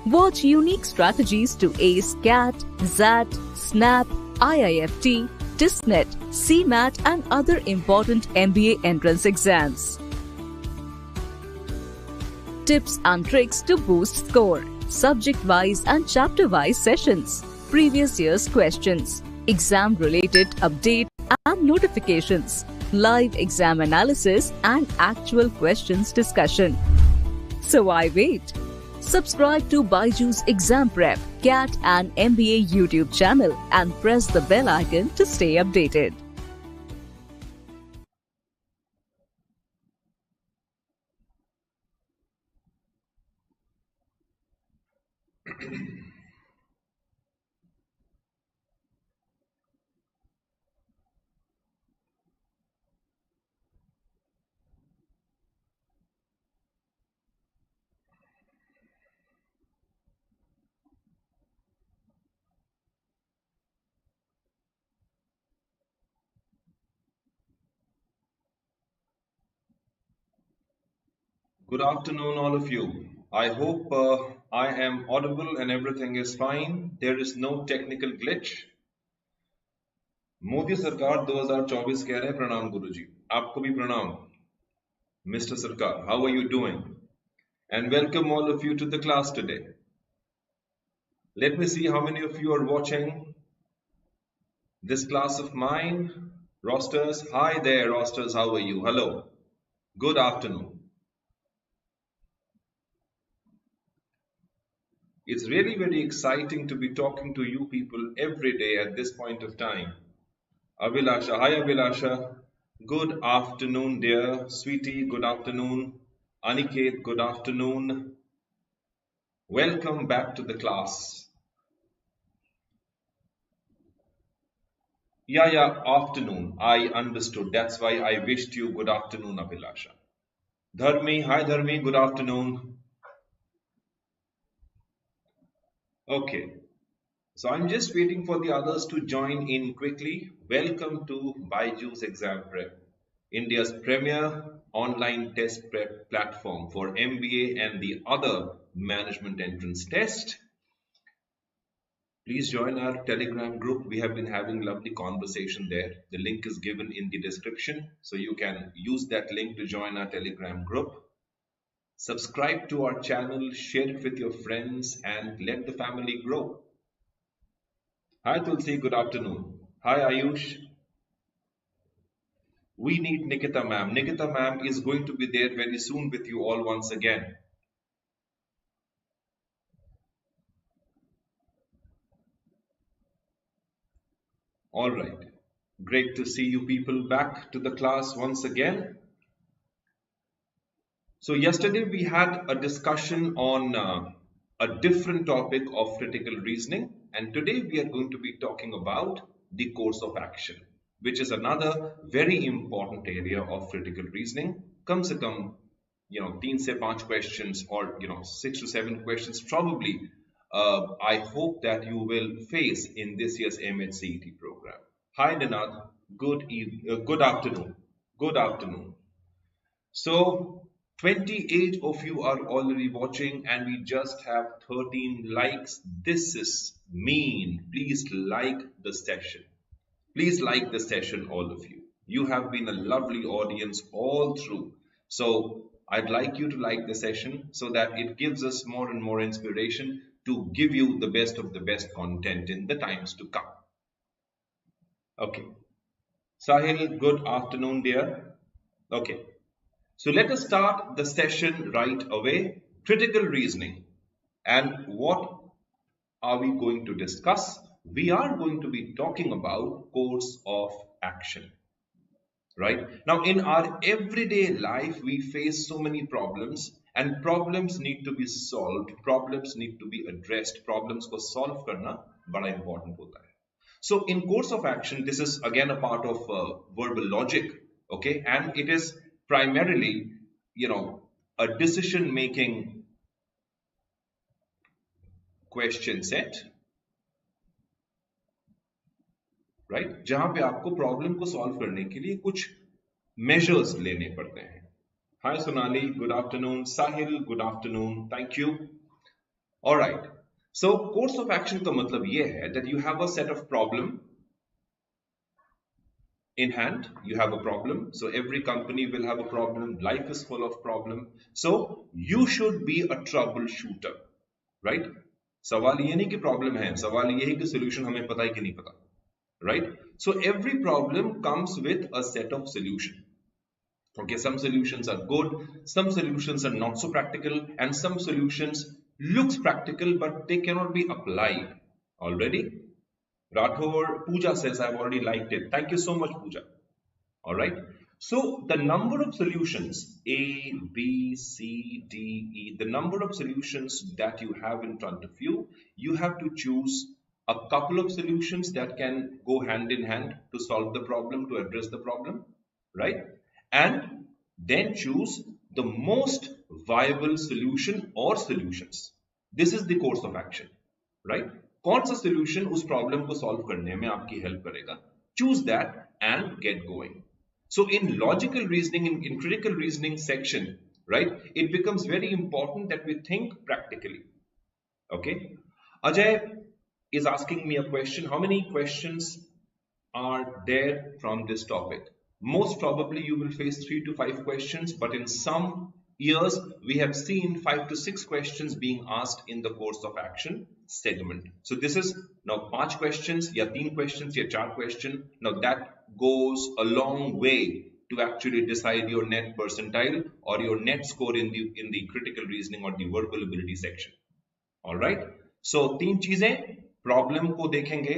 Watch unique strategies to ace CAT, XAT, SNAP, IIFT, TISNET, CMAT and other important MBA entrance exams. Tips and tricks to boost score, subject-wise and chapter-wise sessions, previous year's questions, exam-related update and notifications, live exam analysis and actual questions discussion. So why wait? Subscribe to BYJU'S Exam Prep, CAT and MBA YouTube channel and press the bell icon to stay updated. Good afternoon, all of you. I hope I am audible and everything is fine. There is no technical glitch. Modi सरकार 2024 कह रहे हैं प्रणाम गुरुजी, आपको भी प्रणाम. Mr. Sarkar, how are you doing? And welcome all of you to the class today. Let me see how many of you are watching this class of mine. Rosters, hi there Rosters, how are you? Hello. Good afternoon. It's really very exciting to be talking to you people every day at this point of time. Abhilasha, hi Abhilasha. Good afternoon, dear. Sweetie, good afternoon. Aniket, good afternoon. Welcome back to the class. Yeah, afternoon. I understood. That's why I wished you good afternoon, Abhilasha. Dharmi, hi Dharmi, good afternoon. Okay. So I'm just waiting for the others to join in quickly. Welcome to BYJU'S Exam Prep, India's premier online test prep platform for MBA and the other management entrance test. Please join our Telegram group. We have been having lovely conversation there. The link is given in the description, so you can use that link to join our Telegram group. Subscribe to our channel, share it with your friends, and let the family grow. Hi Tulsi, good afternoon. Hi Ayush. We need Nikita ma'am. Nikita ma'am is going to be there very soon with you all once again. All right. Great to see you people back to the class once again. So yesterday we had a discussion on a different topic of critical reasoning, and today we are going to be talking about the course of action, which is another very important area of critical reasoning. Kam se kam, 3 se 5 questions or 6 to 7 questions probably I hope that you will face in this year's MHCET program. Hi Ninad, good afternoon. Good afternoon. So 28 of you are already watching and we just have 13 likes. This is mean. Please like the session. Please like the session, all of you. You have been a lovely audience all through. So I'd like you to like the session so that it gives us more and more inspiration to give you the best of the best content in the times to come. Okay. Sahil, good afternoon, dear. Okay. So let us start the session right away. Critical reasoning. And what are we going to discuss? We are going to be talking about course of action. Right? Now in our everyday life, we face so many problems and problems need to be solved. Problems need to be addressed. Problems ko solve karna bada important hota hai. So in course of action, this is again a part of verbal logic. Okay? And it is primarily, a decision-making question set, right? जहां पे आपको problem को solve करने के लिए कुछ measures लेने पड़ते हैं. Hi Sonali, good afternoon. Sahil, good afternoon. Thank you. All right. So course of action का मतलब ये है that you have a set of problem in hand. You have a problem. So every company will have a problem. Life is full of problem. So you should be a troubleshooter, right? सवाल ये नहीं कि problem है, सवाल ये है कि solution हमें पता है कि नहीं पता, right? So every problem comes with a set of solution. Okay, some solutions are good, some solutions are not so practical, and some solutions looks practical but they cannot be applied. Already Rathor Pooja says I've already liked it. Thank you so much, Pooja. All right. So the number of solutions A, B, C, D, E, the number of solutions that you have in front of you, you have to choose a couple of solutions that can go hand in hand to solve the problem, to address the problem, right? And then choose the most viable solution or solutions. This is the course of action, right? कौन सा solution उस problem को solve करने में आपकी help करेगा? Choose that and get going. So in logical reasoning, in critical reasoning section, right, it becomes very important that we think practically. Okay. Ajay is asking me a question. How many questions are there from this topic? Most probably you will face 3 to 5 questions, but in some years we have seen 5 to 6 questions being asked in the course of action segment. So this is now 5 questions, ya 3 questions, ya 4 questions. Now that goes a long way to actually decide your net percentile or your net score in the critical reasoning or the verbal ability section. All right. So 3 चीजें, problem को देखेंगे,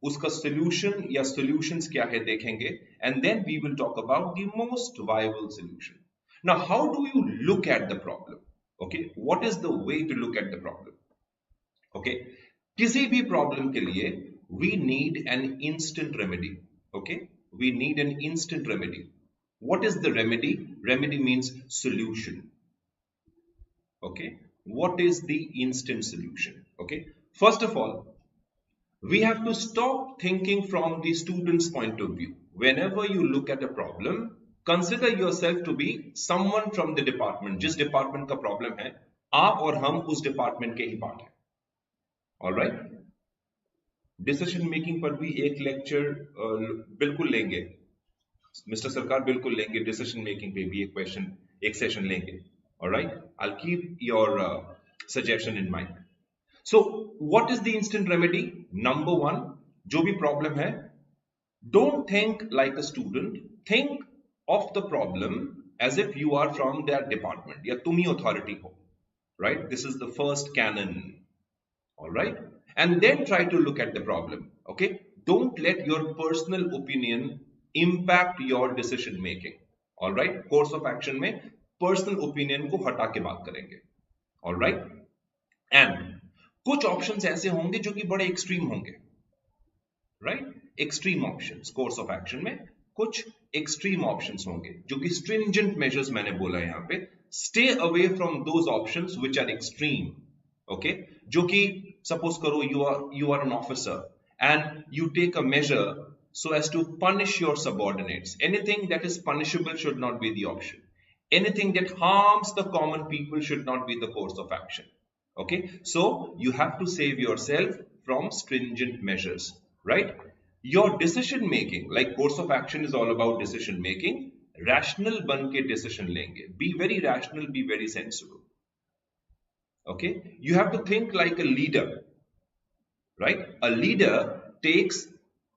उसका solution या solutions क्या है देखेंगे, and then we will talk about the most viable solution. Now, how do you look at the problem? Okay, what is the way to look at the problem? Okay, किसी भी problem के लिए we need an instant remedy. Okay, we need an instant remedy. What is the remedy? Remedy means solution. Okay, what is the instant solution? Okay, first of all, we have to stop thinking from the student's point of view. Whenever you look at a problem, consider yourself to be someone from the department. जिस department का problem है, आप और हम उस department के ही part हैं. All right? Decision making पर भी एक lecture बिल्कुल लेंगे. Mr. सरकार बिल्कुल लेंगे. Decision making पे भी एक session लेंगे. All right? I'll keep your suggestion in mind. So, what is the instant remedy? Number one, जो भी problem है, don't think like a student. Think of the problem as if you are from that department. या तुम ही authority हो. Right? This is the first canon. All right? And then try to look at the problem. Okay? Don't let your personal opinion impact your decision making. All right? Course of action में personal opinion को हटा के बात करेंगे. All right? And कुछ options ऐसे होंगे जो कि बड़े एक्सट्रीम होंगे, right? Extreme options course of action में कुछ एक्सट्रीम ऑप्शंस होंगे जो कि स्ट्रिंजेंट मेजर्स मैंने बोला है यहाँ पे. Stay away from those options which are extreme. Okay, जो कि सपोज करो you are an officer and you take a major so as to punish your subordinates. Anything that is punishable should not be the option. Anything that harms the common people should not be the course of action. Okay, so you have to save yourself from stringent measures, right? Your decision making, like course of action is all about decision making, rational ban ke decision lenge. Be very rational, be very sensible. Okay, you have to think like a leader, right? A leader takes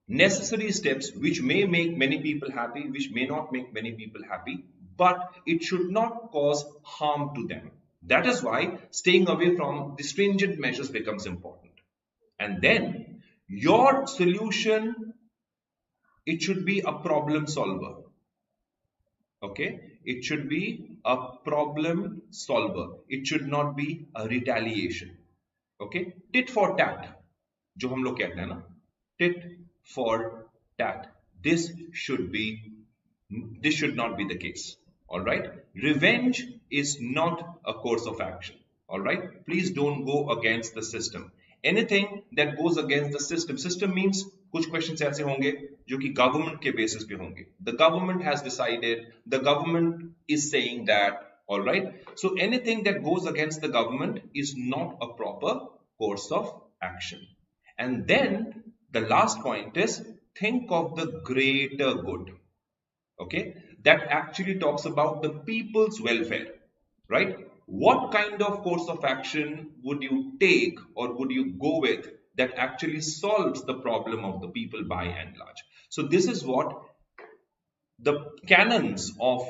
necessary steps which may make many people happy, which may not make many people happy, but it should not cause harm to them. That is why staying away from the stringent measures becomes important. And then your solution, it should be a problem solver. Okay, it should be a problem solver. It should not be a retaliation. Okay, tit for tat, जो हम लोग कहते हैं ना, tit for tat. This should not be the case. All right, revenge is not a course of action. All right, please don't go against the system. Anything that goes against the system means कुछ questions ऐसे होंगे जो कि government के basis पे होंगे. The government has decided, the government is saying that, All right. So anything that goes against the government is not a proper course of action. And then the last point is think of the greater good. Okay. That actually talks about the people's welfare, right? What kind of course of action would you take or would you go with that actually solves the problem of the people by and large? So this is what the canons of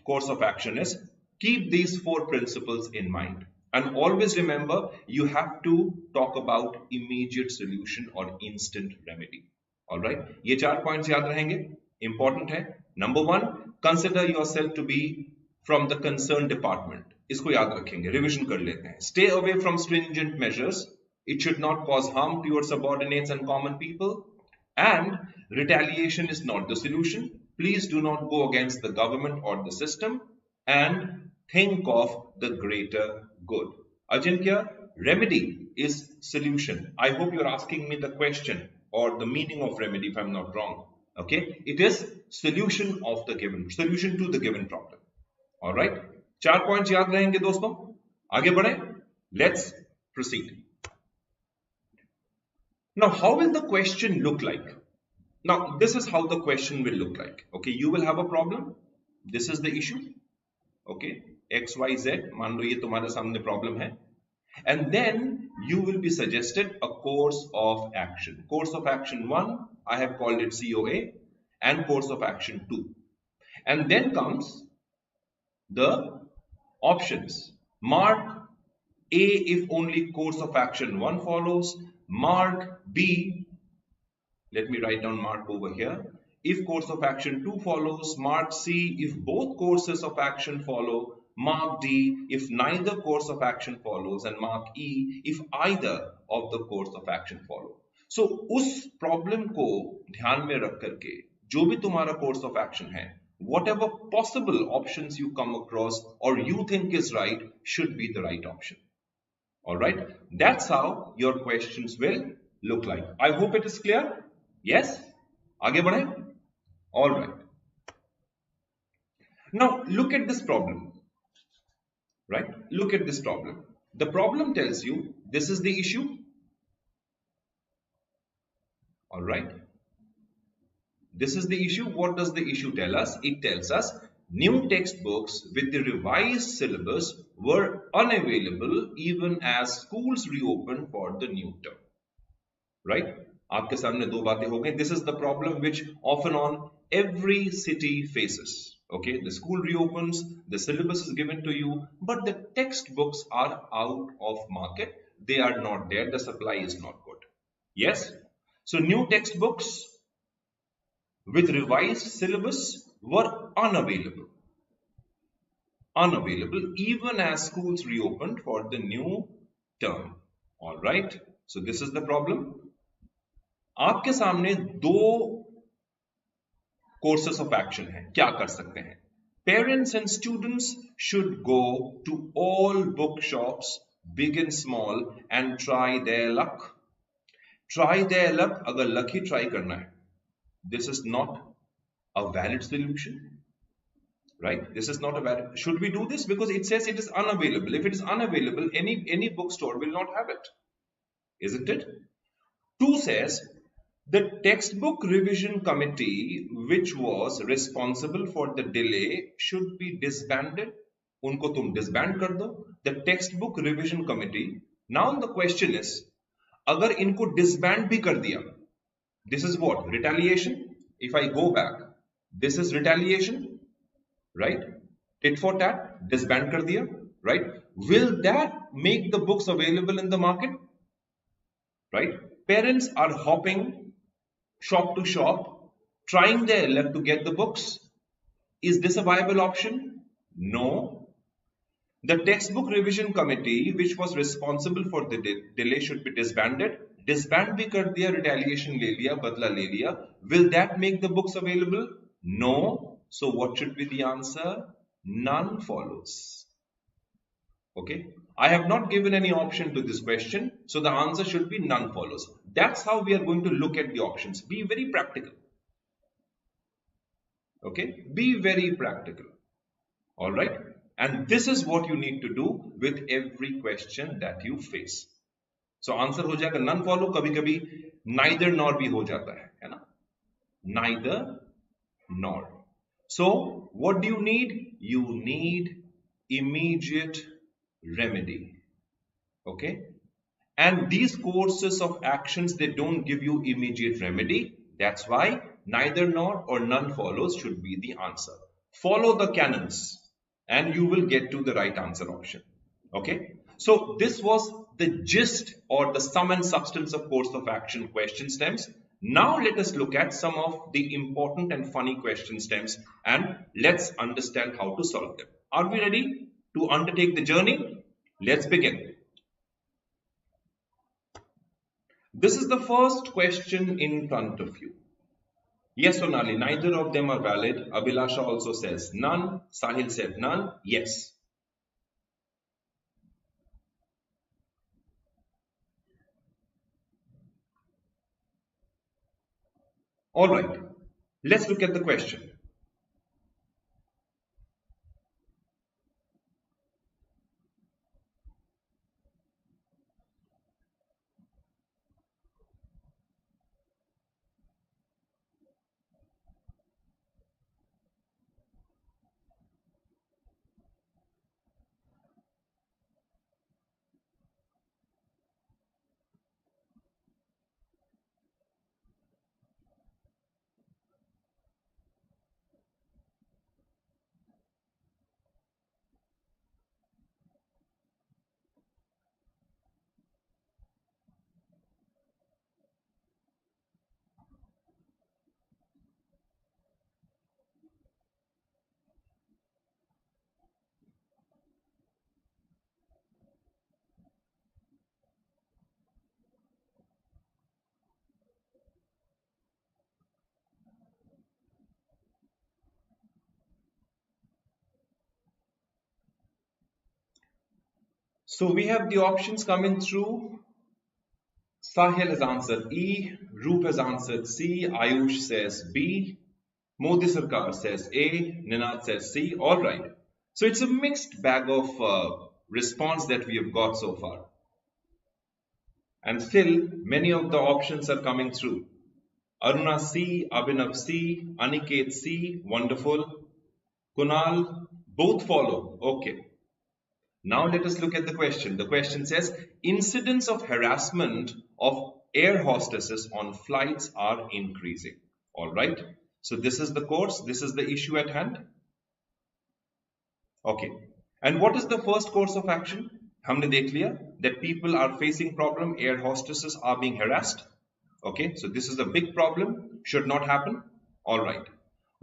course of action is. Keep these four principles in mind and always remember you have to talk about immediate solution or instant remedy. All right, ये चार points याद रहेंगे, important है. Number one, consider yourself to be from the concerned department. इसको याद रखेंगे, revision कर लेते हैं. Stay away from stringent measures. It should not cause harm to your subordinates and common people. And retaliation is not the solution. Please do not go against the government or the system. And think of the greater good. Ajinkya, remedy is solution. I hope you're asking me the question or the meaning of remedy if I'm not wrong. Okay, it is solution of the given, solution to the given problem. All right, 4 points याद रहेंगे दोस्तों. आगे बढ़े. Let's proceed. Now, how will the question look like? Now, this is how the question will look like. Okay, you will have a problem. This is the issue. Okay, X, Y, Z. मान लो ये तुम्हारे सामने problem है. And then you will be suggested a course of action. Course of action 1, I have called it COA, and course of action 2. And then comes the options. Mark A if only course of action 1 follows. Mark B, let me write down mark over here, if course of action 2 follows. Mark C if both courses of action follow. Mark D if neither course of action follows. And mark E if either of the course of action follow. So उस problem को ध्यान में रख करके जो भी तुम्हारा course of action है, whatever possible options you come across or you think is right should be the right option. All right, that's how your questions will look like. I hope it is clear. Yes, आगे बढ़े. All right. Now look at this problem. Right? Look at this problem. The problem tells you this is the issue. All right. This is the issue. What does the issue tell us? It tells us new textbooks with the revised syllabus were unavailable even as schools reopened for the new term. Right? आपके सामने दो बातें हो गई. This is the problem which often on every city faces. Okay, the school reopens, the syllabus is given to you, but the textbooks are out of market. They are not there. The supply is not good. Yes. So new textbooks with revised syllabus were unavailable. Unavailable even as schools reopened for the new term. All right. So this is the problem. आपके सामने दो courses of action है. क्या कर सकते हैं? Parents and students should go to all bookshops, big and small, and try their luck. Try their luck. अगर luck ही try करना है. This is not a valid solution. Right? This is not a valid. Should we do this? Because it says it is unavailable. If it is unavailable, any bookstore will not have it. Isn't it? 2 says, the textbook revision committee which was responsible for the delay should be disbanded. उनको तुम disband कर दो. The textbook revision committee. Now the question is, अगर इनको disband भी कर दिया, this is what? Retaliation. If I go back, this is retaliation, right? Tit for tat, disband कर दिया, right? Will that make the books available in the market? Right? Parents are hopping shop to shop, trying their luck to get the books. Is this a viable option? No. The textbook revision committee, which was responsible for the delay, should be disbanded. Disband bhi kar diya, retaliation le liya, badla le liya. Will that make the books available? No. So what should be the answer? None follows. Okay. I have not given any option to this question, so the answer should be none follows. That's how we are going to look at the options. Be very practical. Okay, be very practical. All right. And this is what you need to do with every question that you face. So answer हो जाएगा none follow, कभी कभी neither nor भी हो जाता है ना, neither nor. So what do you need? You need immediate remedy. Okay, and these courses of actions, they don't give you immediate remedy. That's why neither nor or none follows should be the answer. Follow the canons and you will get to the right answer option. Okay, so this was the gist or the sum and substance of course of action question stems. Now let us look at some of the important and funny question stems and let's understand how to solve them. Are we ready to undertake the journey? Let's begin. This is the first question in front of you. Yes, Sonali, neither of them are valid. Abhilasha also says none. Sahil said none. Yes. All right. Let's look at the question. So we have the options coming through. Sahil has answered E, Roop has answered C, Ayush says B, Modi Sarkar says A, Ninad says C. All right. So it's a mixed bag of response that we have got so far. And still, many of the options are coming through. Aruna C, Abhinav C, Aniket C, wonderful. Kunal, both follow. Okay. Now let us look at the question. The question says, incidents of harassment of air hostesses on flights are increasing. All right. So this is the course. This is the issue at hand. Okay. And what is the first course of action? हमने देख लिया that people are facing problem. Air hostesses are being harassed. Okay. So this is a big problem. Should not happen. All right.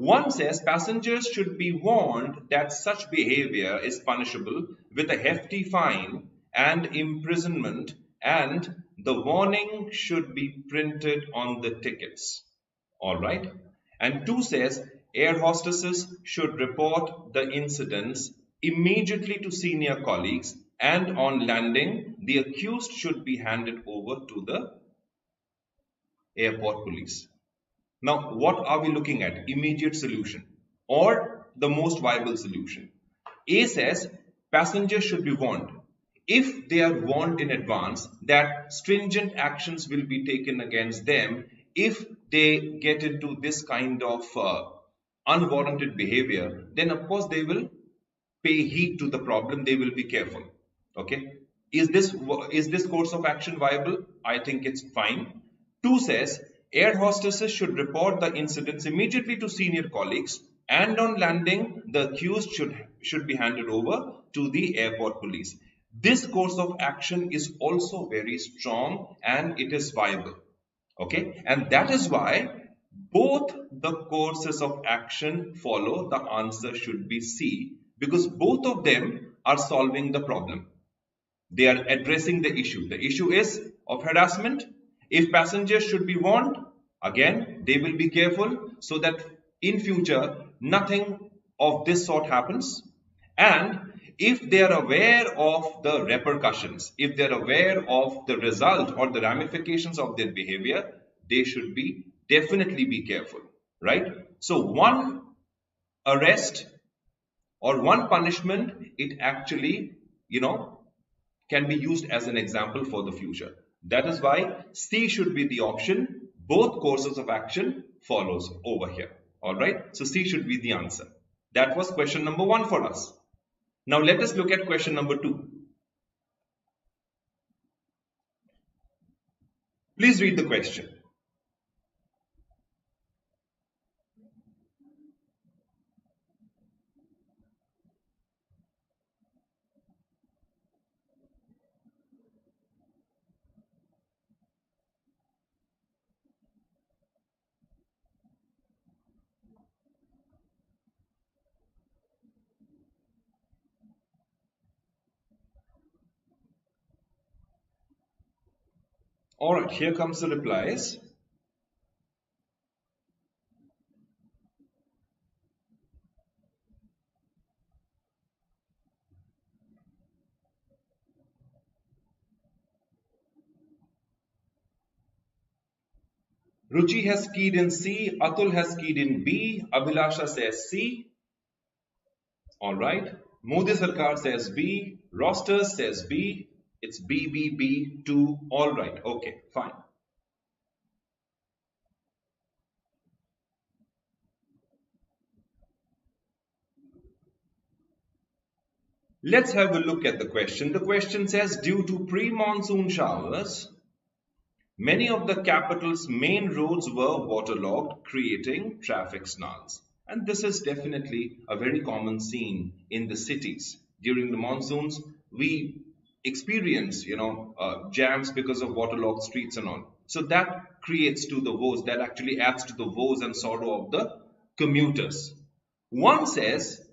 One says passengers should be warned that such behavior is punishable with a hefty fine and imprisonment, and the warning should be printed on the tickets. All right. And two says air hostesses should report the incidents immediately to senior colleagues, and on landing, the accused should be handed over to the airport police. Now, what are we looking at? Immediate solution or the most viable solution? A says passengers should be warned. If they are warned in advance that stringent actions will be taken against them if they get into this kind of unwarranted behavior, then of course they will pay heed to the problem. They will be careful. Okay. Is this course of action viable? I think it's fine. 2 says air hostesses should report the incidents immediately to senior colleagues, and on landing, the accused should be handed over to the airport police. This course of action is also very strong and it is viable. Okay, and that is why both the courses of action follow. The answer should be C, because both of them are solving the problem. They are addressing the issue. The issue is of harassment. If passengers should be warned, again, they will be careful so that in future, nothing of this sort happens. And if they are aware of the repercussions, if they are aware of the result or the ramifications of their behavior, they should definitely be careful, right? So one arrest or one punishment, it actually, can be used as an example for the future. That is why C should be the option. Both courses of action follows over here. All right. So C should be the answer. That was question number 1 for us. Now let us look at question number 2. Please read the question. All right, here comes the replies. Ruchi has keyed in C, Atul has keyed in B, Abhilasha says C. All right. Modi Sarkar says B, Rosters says B, it's B, B, B, 2. All right, okay, fine. Let's have a look at the question. The question says, due to pre-monsoon showers, many of the capital's main roads were waterlogged, creating traffic snarls. And this is definitely a very common scene in the cities. During the monsoons, we experience, jams because of waterlogged streets and all. So that creates to the woes, that actually adds to the woes and sorrow of the commuters. One says,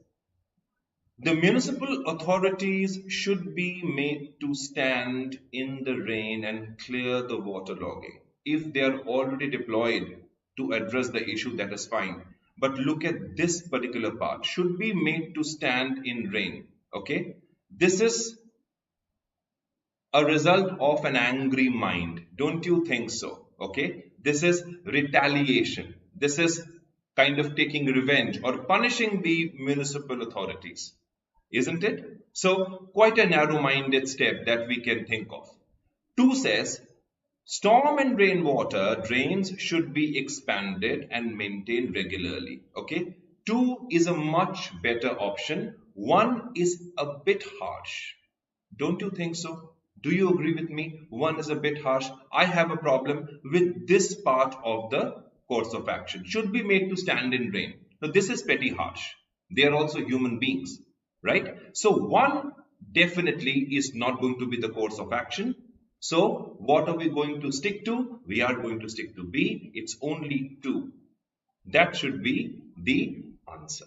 the municipal authorities should be made to stand in the rain and clear the waterlogging. If they are already deployed to address the issue, that is fine. But look at this particular part. Should be made to stand in rain. Okay. This is a result of an angry mind. Don't you think so? Okay. This is retaliation. This is kind of taking revenge or punishing the municipal authorities. Isn't it? So, quite a narrow-minded step that we can think of. 2 says, storm and rainwater drains should be expanded and maintained regularly. Okay? 2 is a much better option. 1 is a bit harsh. Don't you think so? Do you agree with me? 1 is a bit harsh. I have a problem with this part of the course of action. Should be made to stand in rain. Now, this is petty harsh. They are also human beings. Right? So 1 definitely is not going to be the course of action. So what are we going to stick to? We are going to stick to B. It's only 2. That should be the answer.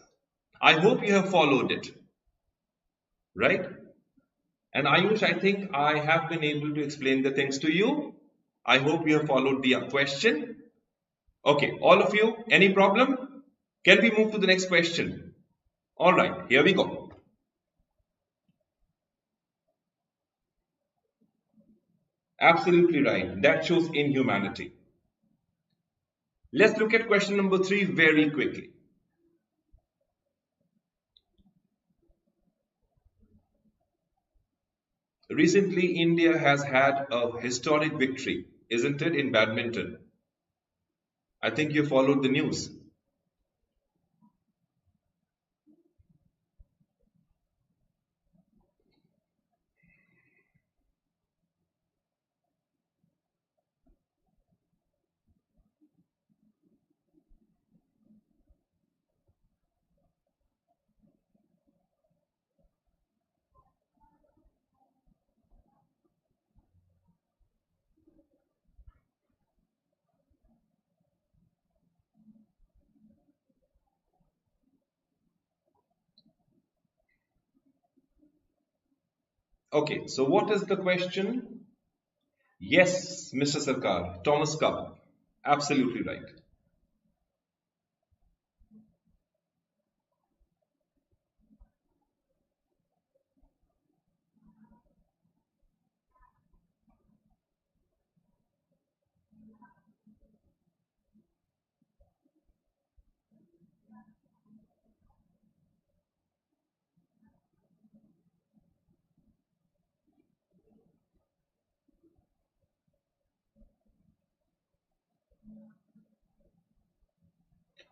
I hope you have followed it. Right? And Ayush, I think I have been able to explain the things to you. I hope you have followed the question. Okay, all of you, any problem? Can we move to the next question? All right, here we go. Absolutely right. That shows inhumanity. Let's look at question number 3 very quickly. Recently, India has had a historic victory, isn't it, in badminton? I think you followed the news. Okay, so what is the question? Yes, Mr. Sarkar, Thomas Cup. Absolutely right.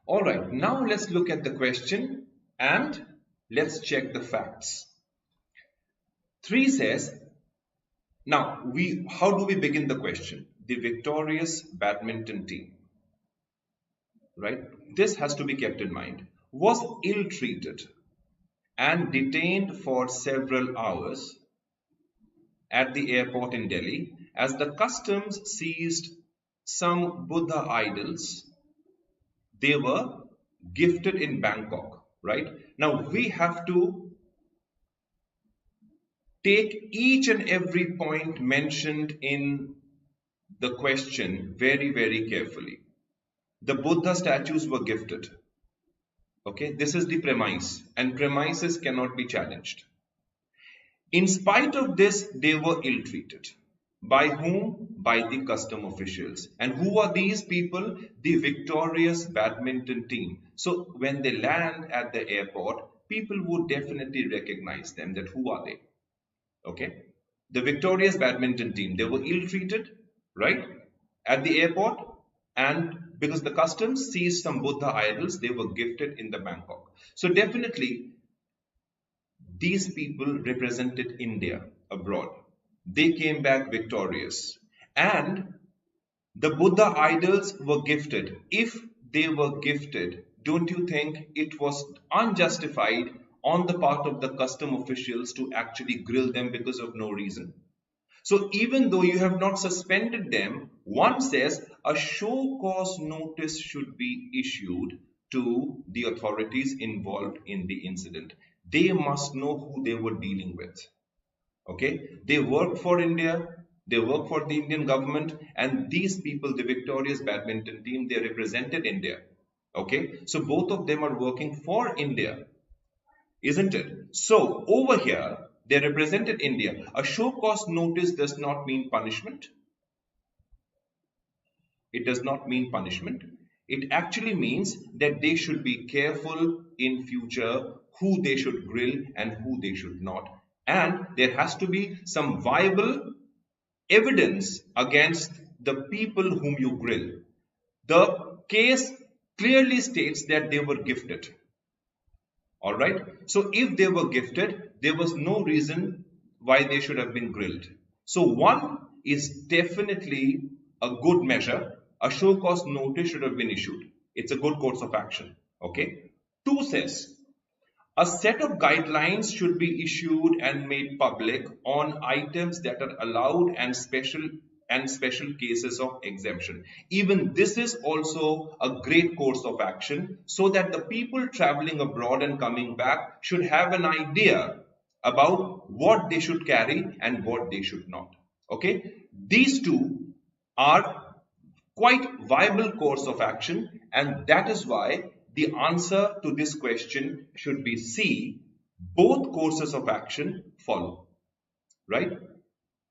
All right, now let's look at the question and let's check the facts. 3 says, now how do we begin the question? The victorious badminton team, right? This has to be kept in mind. Was ill-treated and detained for several hours at the airport in Delhi as the customs seized some Buddha idols. They were gifted in Bangkok, right? Now we have to take each and every point mentioned in the question very, very carefully. The Buddha statues were gifted. Okay, this is the premise, and premises cannot be challenged. In spite of this, they were ill-treated. By whom? By the custom officials. And who are these people? The victorious badminton team. So when they land at the airport, people would definitely recognize them, that who are they? Okay. The victorious badminton team, they were ill-treated, right? At the airport, and because the customs seized some Buddha idols, they were gifted in the Bangkok. So definitely, these people represented India abroad. They came back victorious. And the Buddha idols were gifted. If they were gifted, don't you think it was unjustified on the part of the custom officials to actually grill them because of no reason? So even though you have not suspended them, one says a show cause notice should be issued to the authorities involved in the incident. They must know who they were dealing with. Okay, they work for India, they work for the Indian government, and these people, the victorious badminton team, they represented India. Okay, so both of them are working for India, isn't it? So over here, they represented India. A show cause notice does not mean punishment. It does not mean punishment. It actually means that they should be careful in future who they should grill and who they should not. And there has to be some viable evidence against the people whom you grill. The case clearly states that they were gifted. Alright, so if they were gifted, there was no reason why they should have been grilled. So one is definitely a good measure. A show cause notice should have been issued. It's a good course of action. Okay. 2 says, a set of guidelines should be issued and made public on items that are allowed and special cases of exemption. Even this is also a great course of action, so that the people traveling abroad and coming back should have an idea about what they should carry and what they should not. Okay, these two are quite viable course of action, and that is why the answer to this question should be C. Both courses of action follow. Right?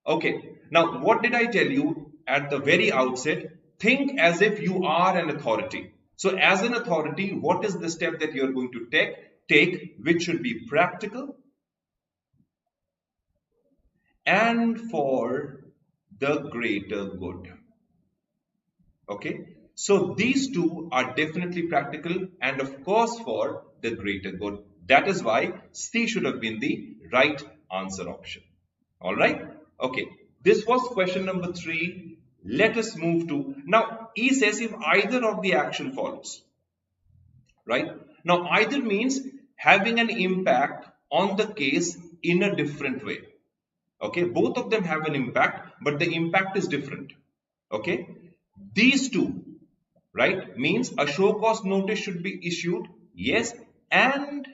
Okay. Now, what did I tell you at the very outset? Think as if you are an authority. So, as an authority, what is the step that you are going to take, which should be practical and for the greater good? Okay. So these two are definitely practical and of course for the greater good. That is why C should have been the right answer option. Alright? Okay. This was question number 3. Let us move to, now E says if either of the action follows. Right? Now either means having an impact on the case in a different way. Okay? Both of them have an impact, but the impact is different. Okay? These two, right, means a show cause notice should be issued, yes, and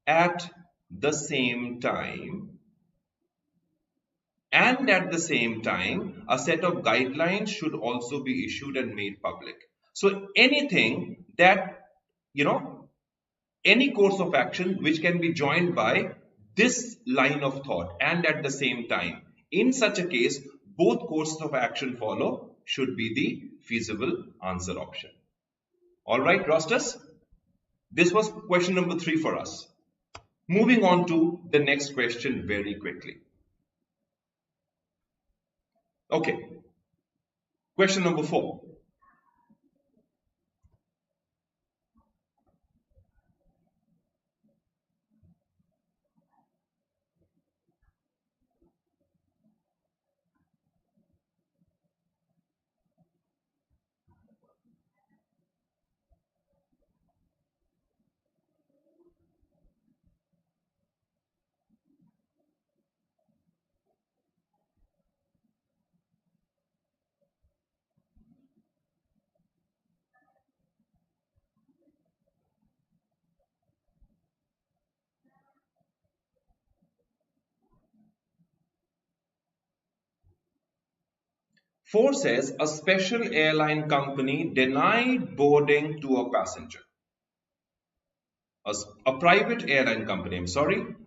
at the same time, a set of guidelines should also be issued and made public. So anything that, any course of action which can be joined by this line of thought and at the same time, in such a case, both courses of action follow should be the feasible answer option. Alright, rosters? This was question number 3 for us. Moving on to the next question very quickly. Okay. Question number 4. 4 says a special airline company denied boarding to a passenger. A private airline company,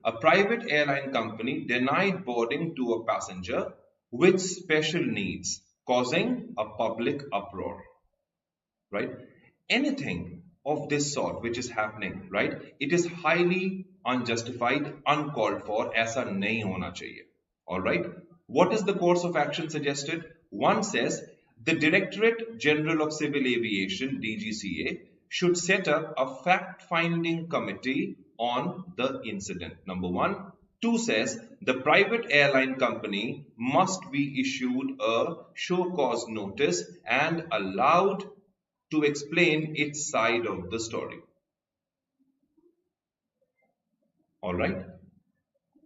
a private airline company denied boarding to a passenger with special needs, causing a public uproar, right? Anything of this sort which is happening, right? It is highly unjustified, uncalled for, ऐसा नहीं होना चाहिए. All right. What is the course of action suggested? One says the Directorate General of Civil Aviation, DGCA, should set up a fact-finding committee on the incident. Number 1. 2 says the private airline company must be issued a show cause notice and allowed to explain its side of the story. All right.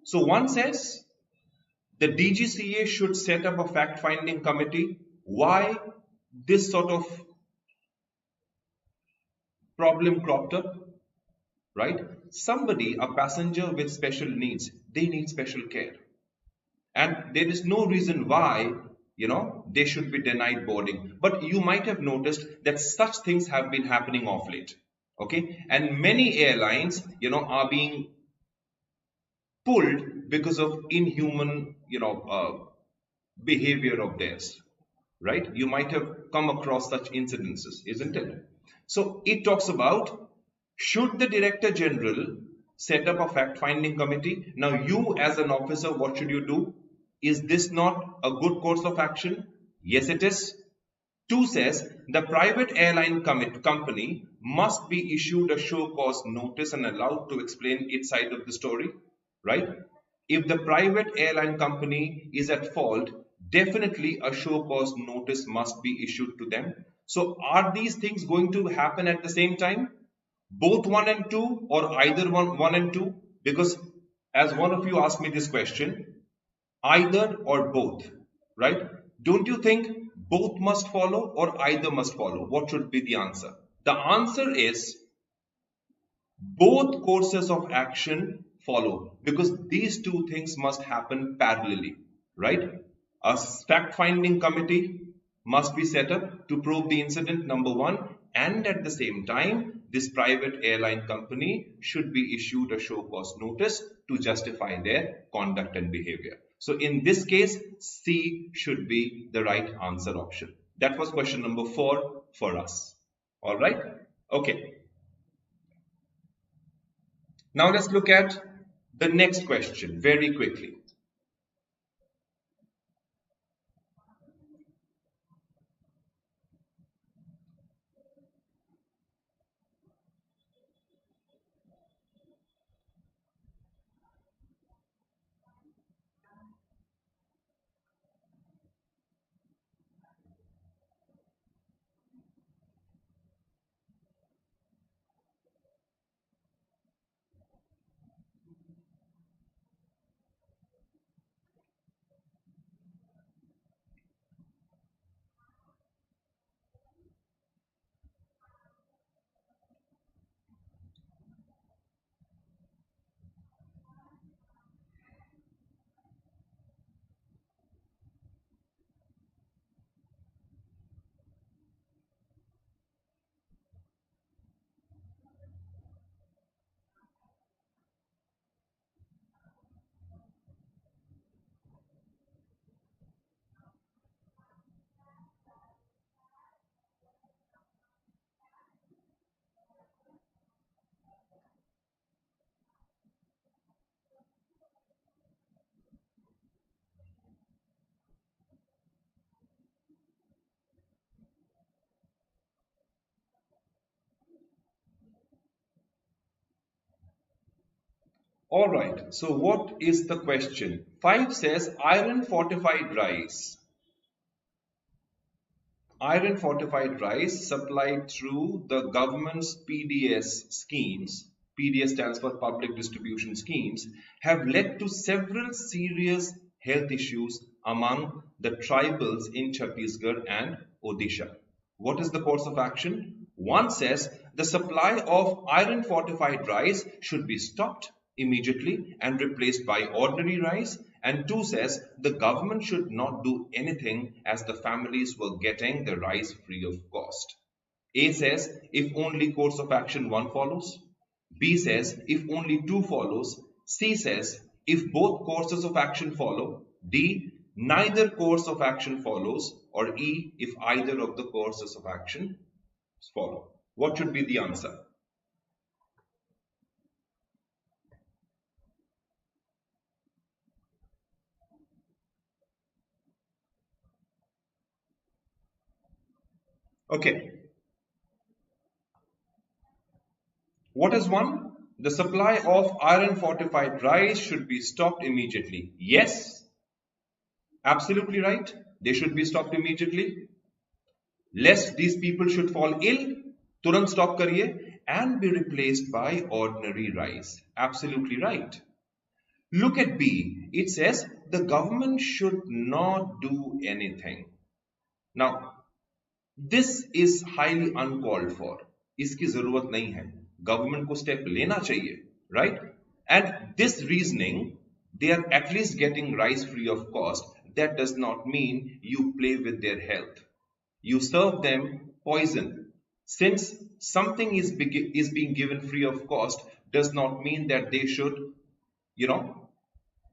So 1 says the DGCA should set up a fact-finding committee. Why this sort of problem cropped up? Right? Somebody, a passenger with special needs, they need special care. And there is no reason why, they should be denied boarding. But you might have noticed that such things have been happening of late. Okay? And many airlines, are being pulled because of inhuman, behavior of theirs. Right? You might have come across such incidences, isn't it? So it talks about, should the Director General set up a fact-finding committee? Now you as an officer, what should you do? Is this not a good course of action? Yes, it is. 2 says the private airline company must be issued a show cause notice and allowed to explain its side of the story. Right? If the private airline company is at fault, definitely a show cause notice must be issued to them. So are these things going to happen at the same time? Both 1 and 2, or either one and 2? Because as one of you asked me this question, either or both, right? Don't you think both must follow or either must follow? What should be the answer? The answer is both courses of action follow, because these two things must happen parallelly, right? A fact-finding committee must be set up to probe the incident, number 1, and at the same time, this private airline company should be issued a show cause notice to justify their conduct and behavior. So in this case, C should be the right answer option. That was question number 4 for us. All right? Okay. Now let's look at the next question very quickly. All right, so what is the question? 5 says iron fortified rice. Iron fortified rice supplied through the government's PDS schemes, PDS stands for Public Distribution Schemes, have led to several serious health issues among the tribals in Chhattisgarh and Odisha. What is the course of action? 1 says the supply of iron fortified rice should be stopped immediately and replaced by ordinary rice, And 2 says the government should not do anything as the families were getting the rice free of cost. A says if only course of action 1 follows. B says if only 2 follows. C says if both courses of action follow. D, neither course of action follows. Or E, if either of the courses of action follow. What should be the answer? Okay. What is 1? The supply of iron fortified rice should be stopped immediately. Yes, absolutely right. They should be stopped immediately. Lest these people should fall ill, turant stop kariye and be replaced by ordinary rice. Absolutely right. Look at B. It says the government should not do anything. Now, this is highly uncalled for. इसकी जरूरत नहीं है. Government को step लेना चाहिए, right? And this reasoning, they are at least getting rice free of cost. That does not mean you play with their health. You serve them poison. Since something is being given free of cost, does not mean that they should,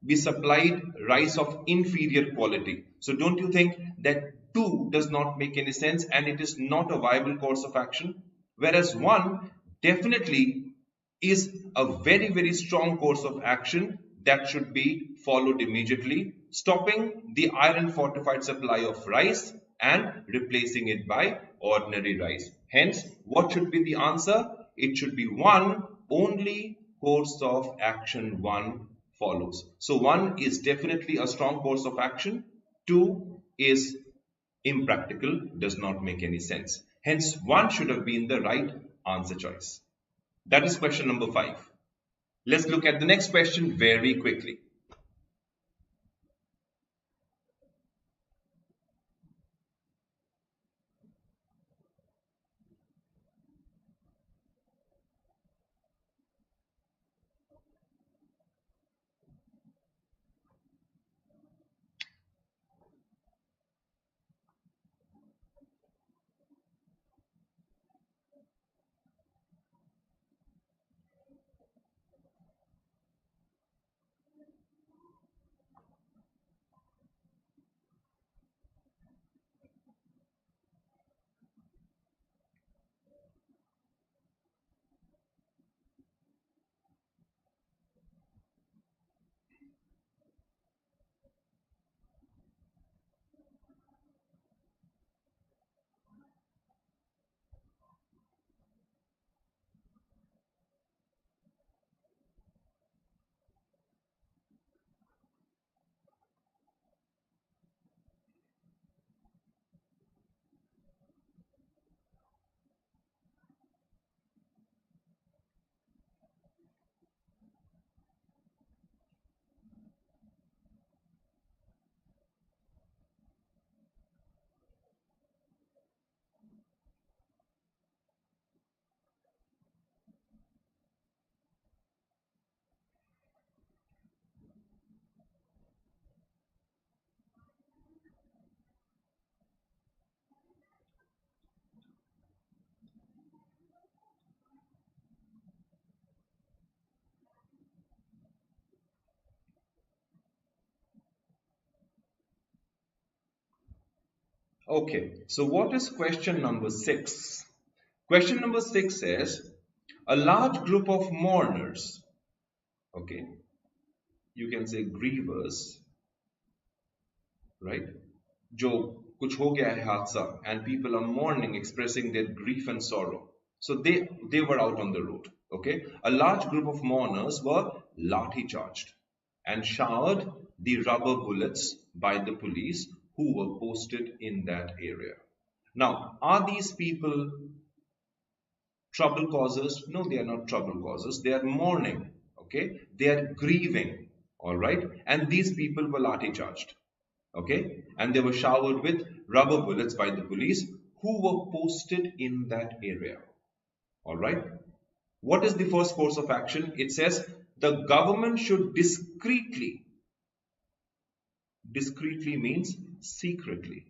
be supplied rice of inferior quality. So don't you think that 2 does not make any sense and it is not a viable course of action? Whereas 1 definitely is a very, very strong course of action that should be followed immediately, stopping the iron fortified supply of rice and replacing it by ordinary rice. Hence, what should be the answer? It should be 1, only course of action 1 follows. So 1 is definitely a strong course of action. 2 is impractical, does not make any sense. Hence 1 should have been the right answer choice. That is question number 5. Let's look at the next question very quickly. Okay, so what is question number 6? Question number 6 says, a large group of mourners, okay, you can say grievers, right? जो कुछ हो गया है हादसा, and people are mourning, expressing their grief and sorrow. So they were out on the road, okay? A large group of mourners were lathi charged and showered the rubber bullets by the police who were posted in that area. Now, are these people trouble causers? No, they are not trouble causers. They are mourning, okay? They are grieving, all right? And these people were lathi charged, okay? And they were showered with rubber bullets by the police who were posted in that area, all right? What is the first course of action? It says the government should discreetly Discreetly means secretly.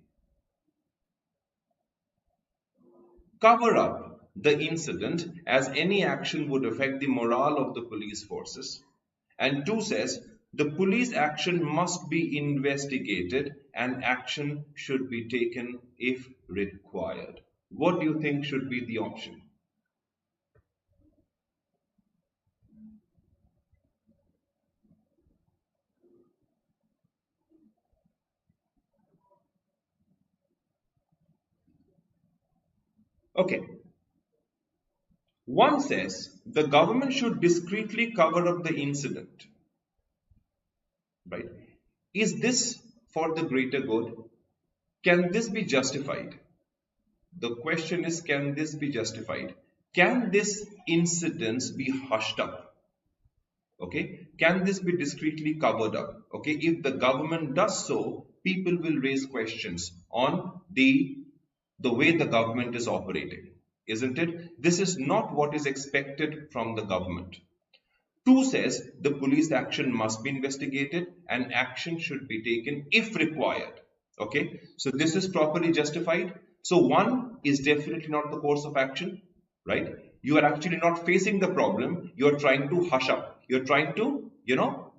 Cover up the incident as any action would affect the morale of the police forces. And 2 says the police action must be investigated and action should be taken if required. What do you think should be the option? Okay. 1 says the government should discreetly cover up the incident. Right? Is this for the greater good? Can this be justified? The question is, can this be justified? Can this incident be hushed up? Okay, can this be discreetly covered up? Okay, if the government does so, people will raise questions on the way the government is operating, isn't it? This is not what is expected from the government. 2 says the police action must be investigated and action should be taken if required. Okay, so this is properly justified. So 1 is definitely not the course of action, right? You are actually not facing the problem. You are trying to hush up. You're trying to,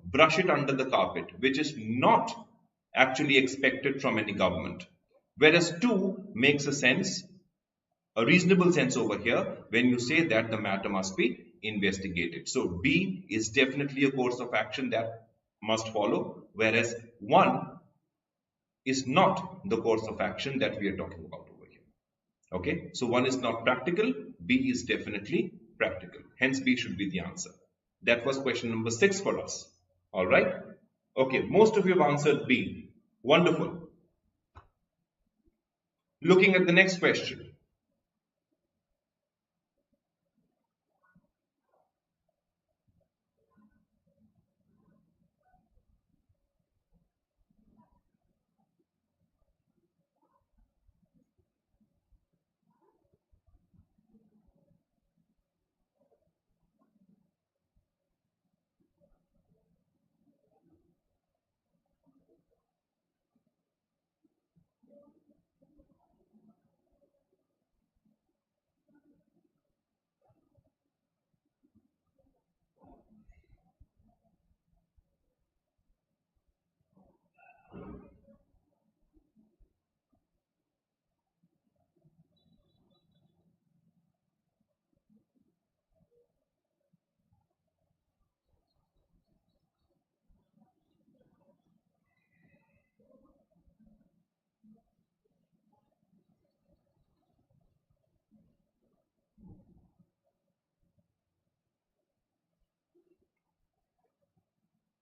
brush it under the carpet, which is not actually expected from any government. Whereas 2 makes a reasonable sense over here when you say that the matter must be investigated. So B is definitely a course of action that must follow, whereas 1 is not the course of action that we are talking about over here. Okay, so 1 is not practical, B is definitely practical. Hence B should be the answer. That was question number 6 for us. All right. Okay, most of you have answered B. Wonderful. Looking at the next question.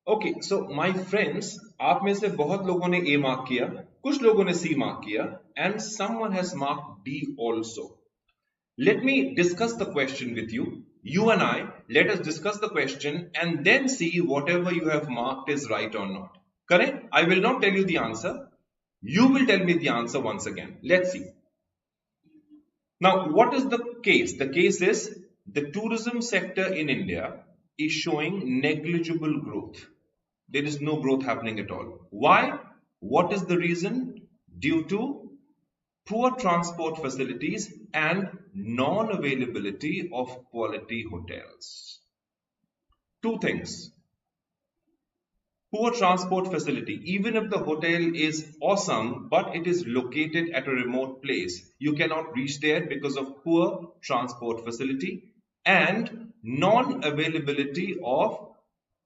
Okay, so my friends, आप में से बहुत लोगों ने A mark किया, कुछ लोगों ने C mark किया, and someone has marked D also. Let me discuss the question with you. You and I, let us discuss the question and then see whatever you have marked is right or not. Correct? I will not tell you the answer. You will tell me the answer once again. Let's see. Now, what is the case? The case is the tourism sector in India is showing negligible growth. There is no growth happening at all. Why? What is the reason? Due to poor transport facilities and non-availability of quality hotels. 2 things. Poor transport facility. Even if the hotel is awesome, but it is located at a remote place, you cannot reach there because of poor transport facility and non-availability of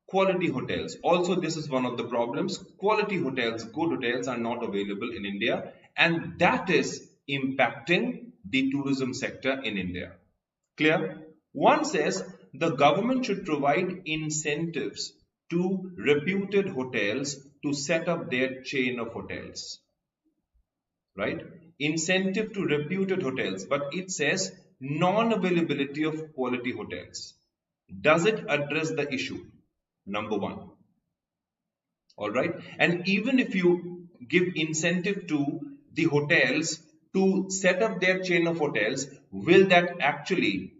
quality hotels. Also, this is one of the problems. Quality hotels, good hotels are not available in India, and that is impacting the tourism sector in India. Clear? 1 says the government should provide incentives to reputed hotels to set up their chain of hotels. Right? Incentive to reputed hotels, but it says non-availability of quality hotels. Does it address the issue? Number 1. All right. And even if you give incentive to the hotels to set up their chain of hotels, will that actually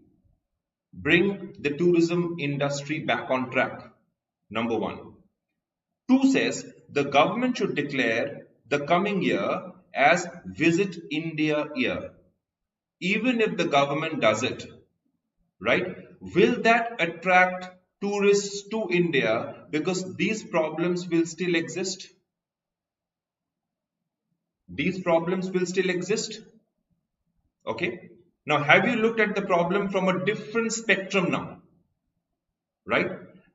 bring the tourism industry back on track? Number 1. 2 says the government should declare the coming year as Visit India Year. Even if the government does it, right, will that attract tourists to India because these problems will still exist? These problems will still exist. Okay. Now, have you looked at the problem from a different spectrum now? Right?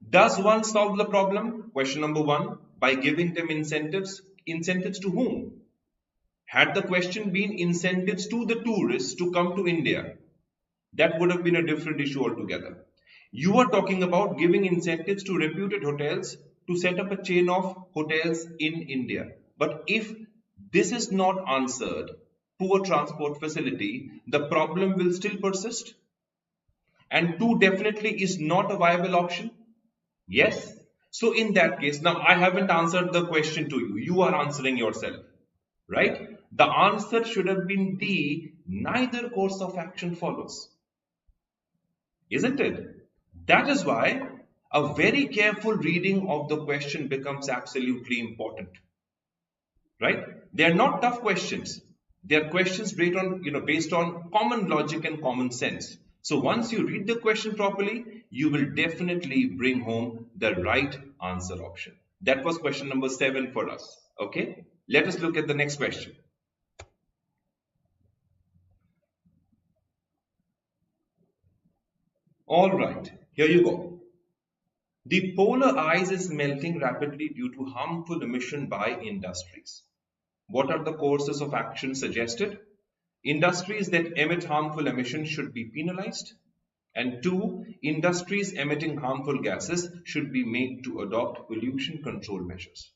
Does one solve the problem? Question number one, by giving them incentives. Incentives to whom? Had the question been incentives to the tourists to come to India, that would have been a different issue altogether. You are talking about giving incentives to reputed hotels to set up a chain of hotels in India. But if this is not answered, poor transport facility, the problem will still persist. And two definitely is not a viable option. Yes. So in that case, now I haven't answered the question to you. You are answering yourself, right? The answer should have been D, neither course of action follows. Isn't it? That is why a very careful reading of the question becomes absolutely important. Right? They are not tough questions. They are questions based on common logic and common sense. So once you read the question properly, you will definitely bring home the right answer option. That was question number 7 for us. Okay? Let us look at the next question. All right, here you go. The polar ice is melting rapidly due to harmful emission by industries. What are the courses of action suggested? Industries that emit harmful emissions should be penalized. And 2, industries emitting harmful gases should be made to adopt pollution control measures.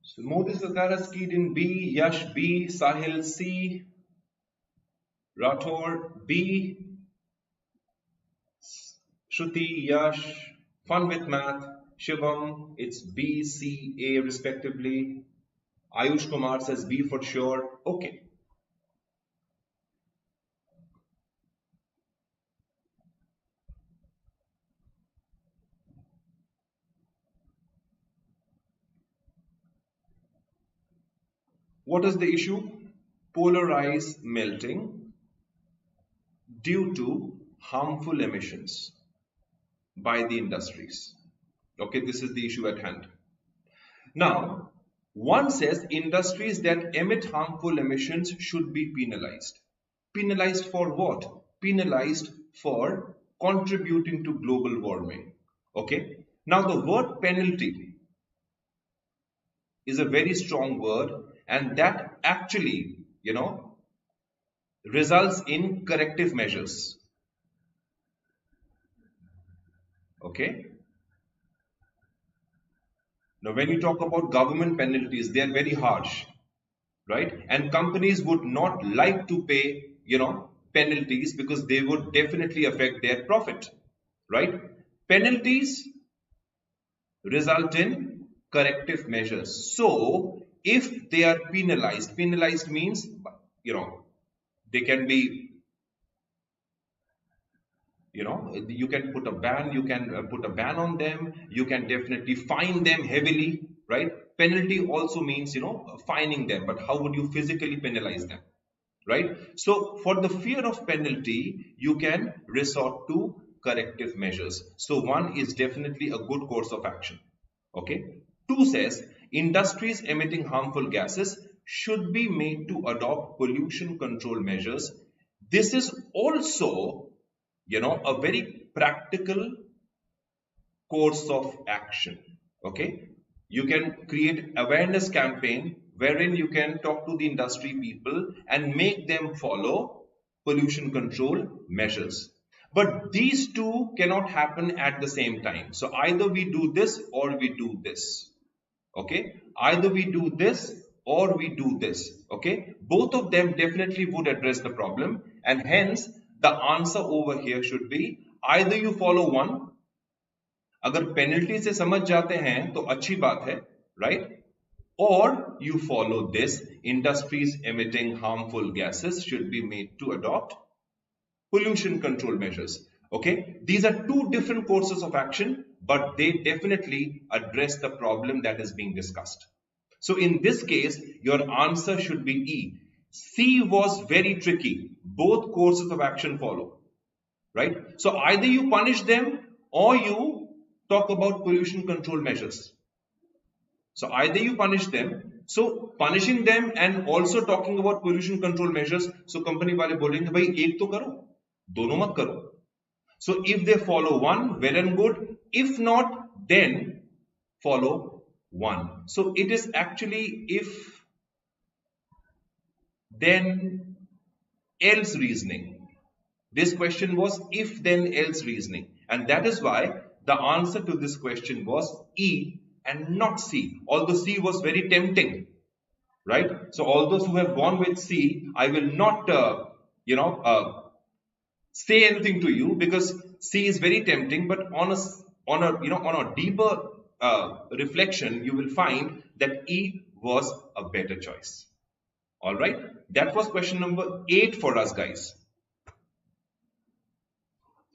So Modi Sarkar has keyed in B, Yash B, Sahil C, Rathore B, Shruti, Yash, Fun with Math, Shivam, it's B, C, A respectively. Ayush Kumar says B for sure. Okay. What is the issue? Polar ice melting due to harmful emissions by the industries. Okay, this is the issue at hand. Now, one says industries that emit harmful emissions should be penalized. Penalized for what? Penalized for contributing to global warming. Okay. Now, the word penalty is a very strong word, and that actually, results in corrective measures. Okay. Now, when you talk about government penalties, they are very harsh, right? And companies would not like to pay, penalties because they would definitely affect their profit, right? Penalties result in corrective measures. So, if they are penalized means, they can be, you can put a ban on them, you can definitely fine them heavily, right? Penalty also means, fining them, but how would you physically penalize them, right? So for the fear of penalty, you can resort to corrective measures. So 1 is definitely a good course of action. Okay. 2 says industries emitting harmful gases should be made to adopt pollution control measures. This is also a very practical course of action. Okay. You can create awareness campaign wherein you can talk to the industry people and make them follow pollution control measures. But these two cannot happen at the same time. So either we do this or we do this. Okay. Either we do this or we do this. Okay, both of them definitely would address the problem, and hence the answer over here should be either you follow one, अगर penalty से समझ जाते हैं तो अच्छी बात है, right? Or you follow this: industries emitting harmful gases should be made to adopt pollution control measures. Okay, these are two different courses of action, but they definitely address the problem that is being discussed. So in this case, your answer should be E. C was very tricky. Both courses of action follow, right? So either you punish them or you talk about pollution control measures. So either you punish them, so punishing them and also talking about pollution control measures, so company वाले बोलेंगे भाई एक तो करो, दोनों मत करो. So if they follow one, well and good. If not, then follow one. So it is actually if then else reasoning. This question was if then else reasoning, and that is why the answer to this question was E and not C, although C was very tempting, right? So all those who have gone with C, I will not say anything to you, because C is very tempting, but on a deeper reflection, you will find that E was a better choice. All right, that was question number 8 for us, guys.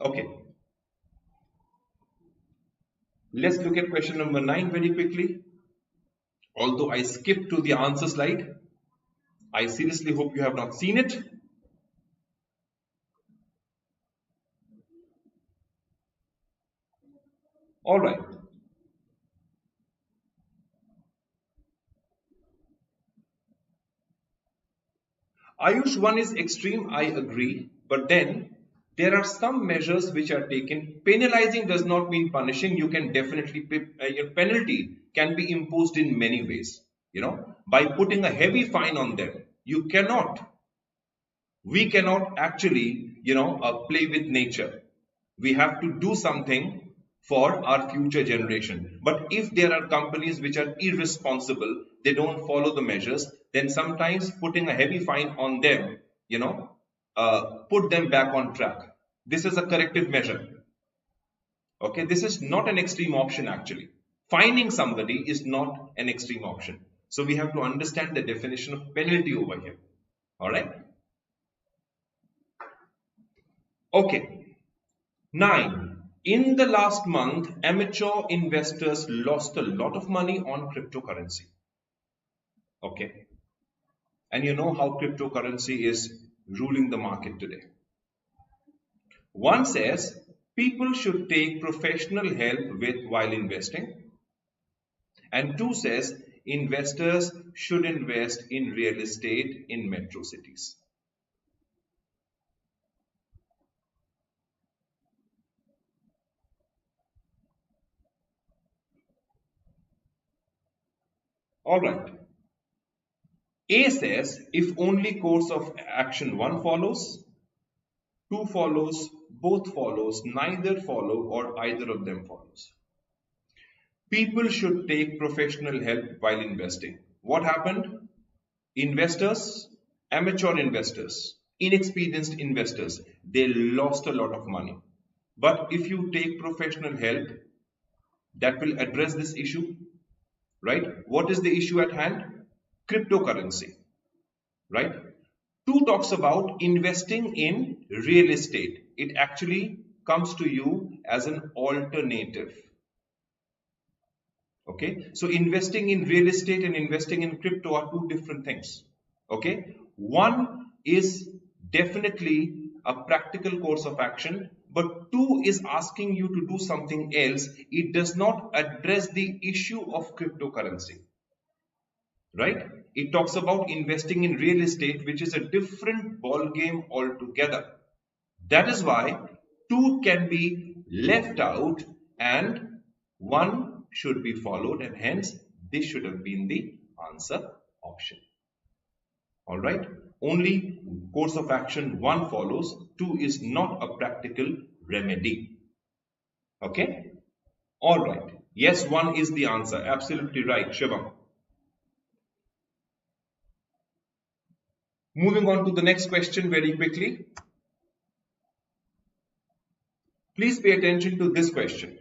Okay, let's look at question number 9 very quickly. Although I skipped to the answer slide, I seriously hope you have not seen it. All right. Ayush, one is extreme, I agree, but then there are some measures which are taken. Penalizing does not mean punishing. You can definitely, your penalty can be imposed in many ways. By putting a heavy fine on them, we cannot actually, play with nature. We have to do something for our future generation. But if there are companies which are irresponsible, they don't follow the measures, then sometimes putting a heavy fine on them, put them back on track. This is a corrective measure. Okay, this is not an extreme option actually. Fining somebody is not an extreme option. So we have to understand the definition of penalty over here. All right. Okay. 9. In the last month, amateur investors lost a lot of money on cryptocurrency. Okay. And you know how cryptocurrency is ruling the market today. 1 says people should take professional help while investing. And 2 says investors should invest in real estate in metro cities. All right. A says if only course of action 1 follows, 2 follows, both follows, neither follow, or either of them follows. People should take professional help while investing. What happened? Investors, amateur investors, inexperienced investors, they lost a lot of money. But if you take professional help, that will address this issue, right? What is the issue at hand? Cryptocurrency, right? 2 talks about investing in real estate. It actually comes to you as an alternative. Okay, so investing in real estate and investing in crypto are 2 different things. Okay, 1 is definitely a practical course of action, but 2 is asking you to do something else. It does not address the issue of cryptocurrency, right? It talks about investing in real estate, which is a different ball game altogether. That is why 2 can be left out and 1 should be followed, and hence this should have been the answer option. All right, only course of action 1 follows, 2 is not a practical remedy. Okay, all right, yes, 1 is the answer. Absolutely right, Shivam. Moving on to the next question very quickly. Please pay attention to this question.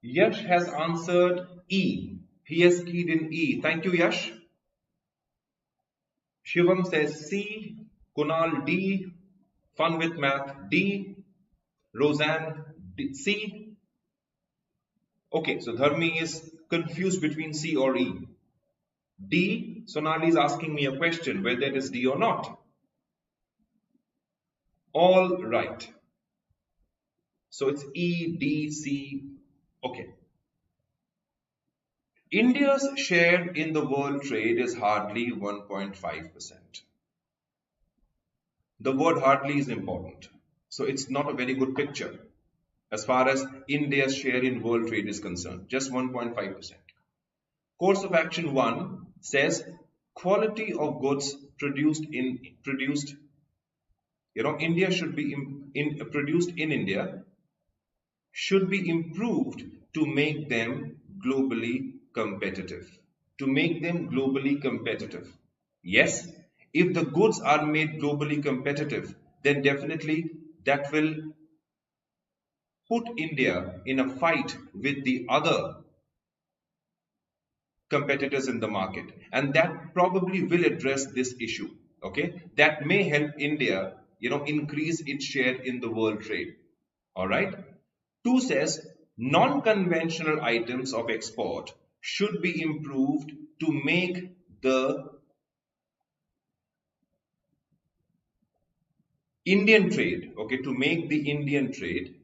Yash has answered E. He has keyed in E. Thank you, Yash. Shivam says C. Kunal D. Fun with Math D. Roseanne D. C. Okay, so Dharmi is confused between C or E. D. Sonali is asking me a question whether it is D or not. All right. So it's E, D, C. Okay. India's share in the world trade is hardly 1.5%. The word hardly is important. So it's not a very good picture as far as India's share in world trade is concerned. Just 1.5%. Course of action 1 says quality of goods India should be produced in India should be improved to make them globally competitive. To make them globally competitive. Yes, if the goods are made globally competitive, then definitely that will put India in a fight with the other competitors in the market, and that probably will address this issue. Okay, that may help India, increase its share in the world trade. All right. 2 says non-conventional items of export should be improved to make the Indian trade, to make the Indian trade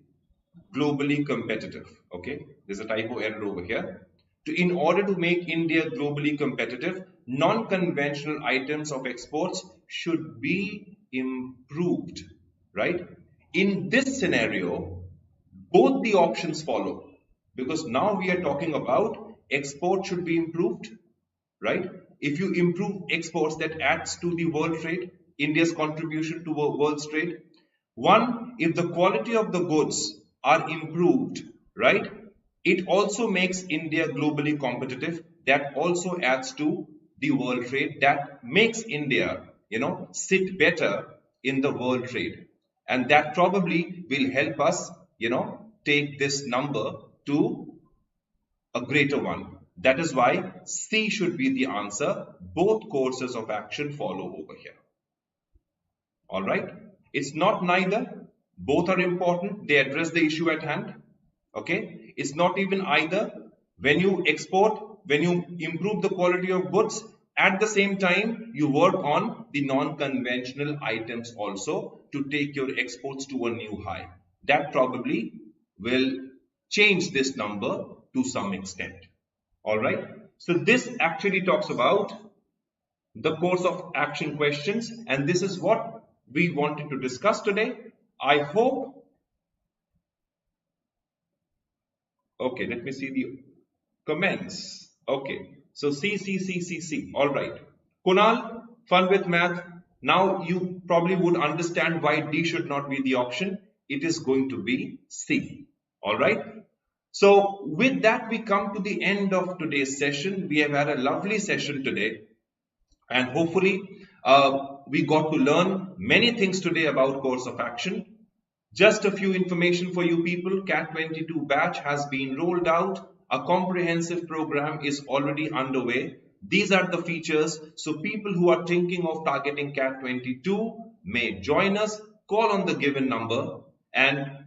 globally competitive. Okay, there's a typo error over here. In order to make India globally competitive, non-conventional items of exports should be improved, right? In this scenario, both the options follow, because now we are talking about export should be improved, right? If you improve exports, that adds to the world trade, India's contribution to world trade. One, if the quality of the goods are improved, right, it also makes India globally competitive. That also adds to the world trade. That makes India, sit better in the world trade. And that probably will help us, take this number to a greater one. That is why C should be the answer. Both courses of action follow over here. All right. It's not neither. Both are important. They address the issue at hand. Okay. It's not even either. When you export, when you improve the quality of goods, at the same time, you work on the non-conventional items also to take your exports to a new high. That probably will change this number to some extent. All right. So this actually talks about the course of action questions, and this is what we wanted to discuss today. I hope. Okay, let me see the comments. Okay, so C. All right. Kunal, fun with math. Now you probably would understand why D should not be the option. It is going to be C. All right. So with that, we come to the end of today's session. We have had a lovely session today, and hopefully we got to learn many things today about course of action. Just a few information for you people. CAT 22 batch has been rolled out. A comprehensive program is already underway. These are the features. So people who are thinking of targeting CAT 22 may join us. Call on the given number and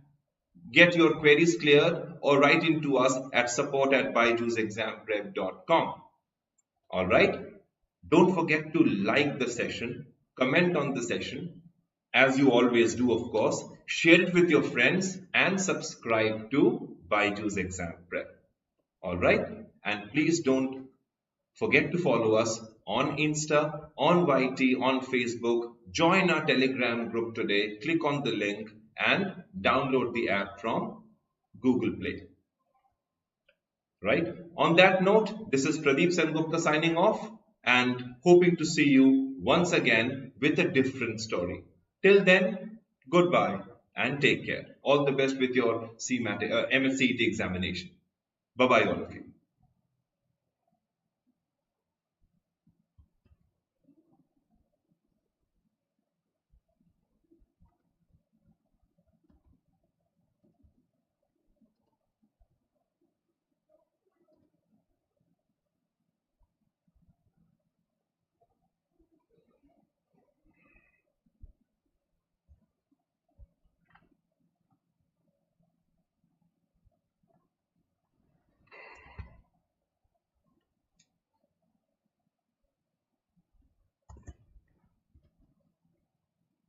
get your queries cleared or write into us at support@byju'sexamprep.com. All right. Don't forget to like the session, comment on the session, as you always do, of course. Share it with your friends and subscribe to BYJU'S Exam Prep. All right. And please don't forget to follow us on Insta, on YT, on Facebook. Join our Telegram group today. Click on the link and download the app from Google Play. Right? On that note, this is Pradip Sengupta signing off and hoping to see you once again with a different story. Till then, goodbye and take care. All the best with your MAHCET examination. Bye-bye all of you.